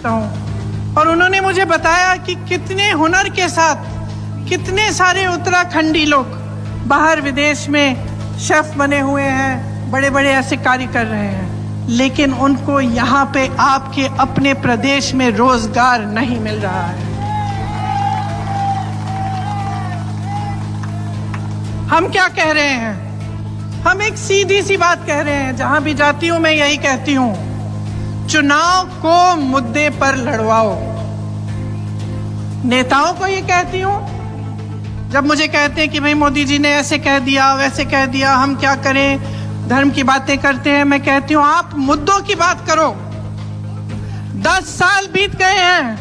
हूँ। और उन्होंने मुझे बताया कि कितने हुनर के साथ कितने सारे उत्तराखंडी लोग बाहर विदेश में शेफ बने हुए हैं, बड़े बड़े ऐसे कार्य कर रहे हैं, लेकिन उनको यहाँ पे आपके अपने प्रदेश में रोजगार नहीं मिल रहा है। हम क्या कह रहे हैं? हम एक सीधी सी बात कह रहे हैं, जहां भी जाती हूं मैं यही कहती हूं, चुनाव को मुद्दे पर लड़वाओ। नेताओं को ये कहती हूं, जब मुझे कहते हैं कि भाई मोदी जी ने ऐसे कह दिया वैसे कह दिया, हम क्या करें, धर्म की बातें करते हैं, मैं कहती हूं आप मुद्दों की बात करो। 10 साल बीत गए हैं,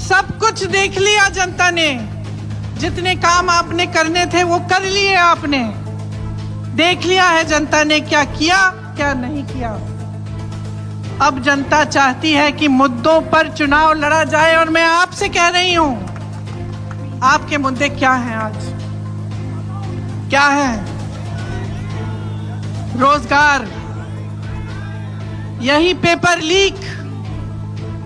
सब कुछ देख लिया जनता ने, जितने काम आपने करने थे वो कर लिए आपने, देख लिया है जनता ने क्या किया क्या नहीं किया। अब जनता चाहती है कि मुद्दों पर चुनाव लड़ा जाए, और मैं आपसे कह रही हूं, आपके मुद्दे क्या हैं आज? क्या है? रोजगार, यही पेपर लीक,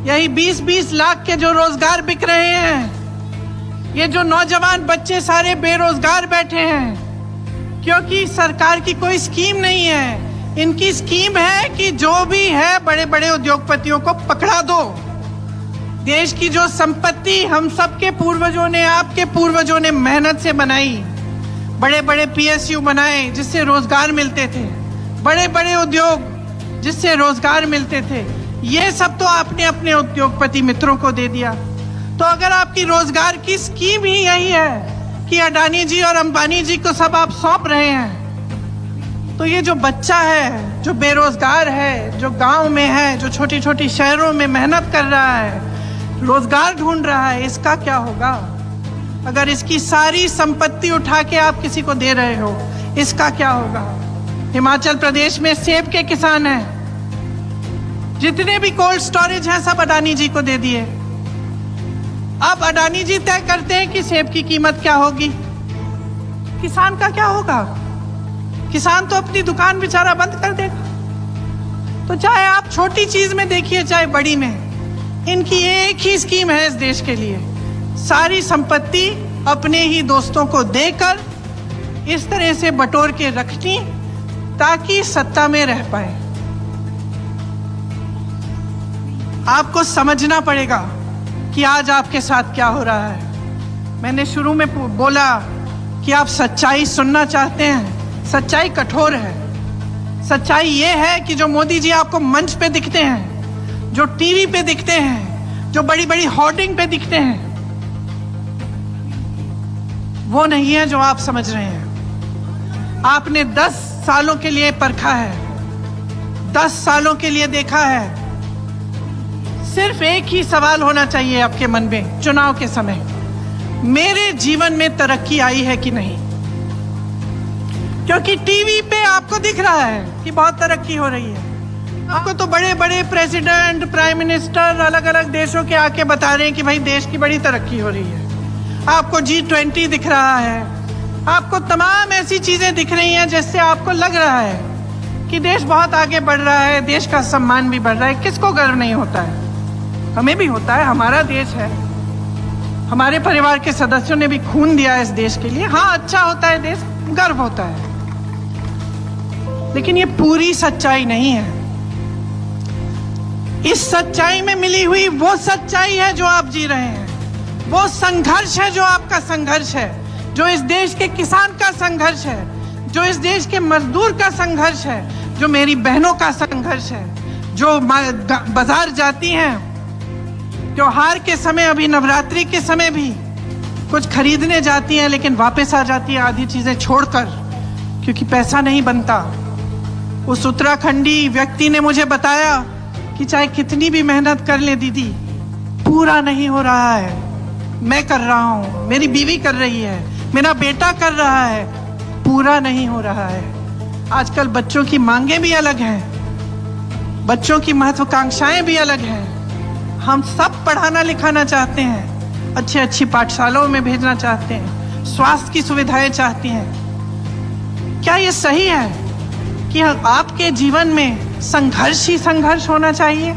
यही 20-20 लाख के जो रोजगार बिक रहे हैं, ये जो नौजवान बच्चे सारे बेरोजगार बैठे हैं, क्योंकि सरकार की कोई स्कीम नहीं है। इनकी स्कीम है कि जो भी है बड़े बड़े उद्योगपतियों को पकड़ा दो। देश की जो संपत्ति हम सबके पूर्वजों ने, आपके पूर्वजों ने मेहनत से बनाई, बड़े बड़े PSU बनाए जिससे रोजगार मिलते थे, बड़े बड़े उद्योग जिससे रोजगार मिलते थे, ये सब तो आपने अपने उद्योगपति मित्रों को दे दिया। तो अगर आपकी रोजगार की स्कीम ही यही है कि अडानी जी और अंबानी जी को सब आप सौंप रहे हैं, तो ये जो बच्चा है, जो बेरोजगार है, जो गांव में है, जो छोटी छोटी शहरों में मेहनत कर रहा है, रोजगार ढूंढ रहा है, इसका क्या होगा? अगर इसकी सारी संपत्ति उठा के आप किसी को दे रहे हो, इसका क्या होगा? हिमाचल प्रदेश में सेब के किसान हैं, जितने भी कोल्ड स्टोरेज हैं सब अडानी जी को दे दिए। अब अडानी जी तय करते हैं कि सेब की कीमत क्या होगी, किसान का क्या होगा? किसान तो अपनी दुकान बेचारा बंद कर देगा। तो चाहे आप छोटी चीज में देखिए चाहे बड़ी में, इनकी एक ही स्कीम है इस देश के लिए, सारी संपत्ति अपने ही दोस्तों को देकर इस तरह से बटोर के रखनी ताकि सत्ता में रह पाए। आपको समझना पड़ेगा कि आज आपके साथ क्या हो रहा है। मैंने शुरू में बोला कि आप सच्चाई सुनना चाहते हैं। सच्चाई कठोर है। सच्चाई ये है कि जो मोदी जी आपको मंच पे दिखते हैं, जो टीवी पे दिखते हैं, जो बड़ी बड़ी होर्डिंग पे दिखते हैं, वो नहीं है जो आप समझ रहे हैं। आपने 10 सालों के लिए परखा है, 10 सालों के लिए देखा है। सिर्फ एक ही सवाल होना चाहिए आपके मन में चुनाव के समय, मेरे जीवन में तरक्की आई है कि नहीं? क्योंकि टीवी पे आपको दिख रहा है कि बहुत तरक्की हो रही है। आपको तो बड़े बड़े प्रेसिडेंट, प्राइम मिनिस्टर अलग अलग देशों के आके बता रहे हैं कि भाई देश की बड़ी तरक्की हो रही है। आपको G20 दिख रहा है, आपको तमाम ऐसी चीजें दिख रही हैं जिससे आपको लग रहा है कि देश बहुत आगे बढ़ रहा है, देश का सम्मान भी बढ़ रहा है। किसको गर्व नहीं होता है? हमें भी होता है, हमारा देश है, हमारे परिवार के सदस्यों ने भी खून दिया है इस देश के लिए। हाँ, अच्छा होता है देश, गर्व होता है, लेकिन ये पूरी सच्चाई नहीं है। इस सच्चाई में मिली हुई वो सच्चाई है जो आप जी रहे हैं, वो संघर्ष है जो आपका संघर्ष है, जो इस देश के किसान का संघर्ष है, जो इस देश के मजदूर का संघर्ष है, जो मेरी बहनों का संघर्ष है, जो बाजार जाती हैं त्योहार के समय, अभी नवरात्रि के समय भी कुछ खरीदने जाती हैं लेकिन वापस आ जाती हैं आधी चीजें छोड़कर, क्योंकि पैसा नहीं बनता। उस उत्तराखंडी व्यक्ति ने मुझे बताया कि चाहे कितनी भी मेहनत कर ले दीदी, पूरा नहीं हो रहा है। मैं कर रहा हूँ, मेरी बीवी कर रही है, मेरा बेटा कर रहा है, पूरा नहीं हो रहा है। आजकल बच्चों की मांगे भी अलग हैं, बच्चों की महत्वाकांक्षाएं भी अलग हैं। हम सब पढ़ाना लिखाना चाहते हैं, अच्छी अच्छी पाठशालाओं में भेजना चाहते हैं, स्वास्थ्य की सुविधाएं चाहते हैं। क्या ये सही है कि आपके जीवन में संघर्ष ही संघर्ष होना चाहिए?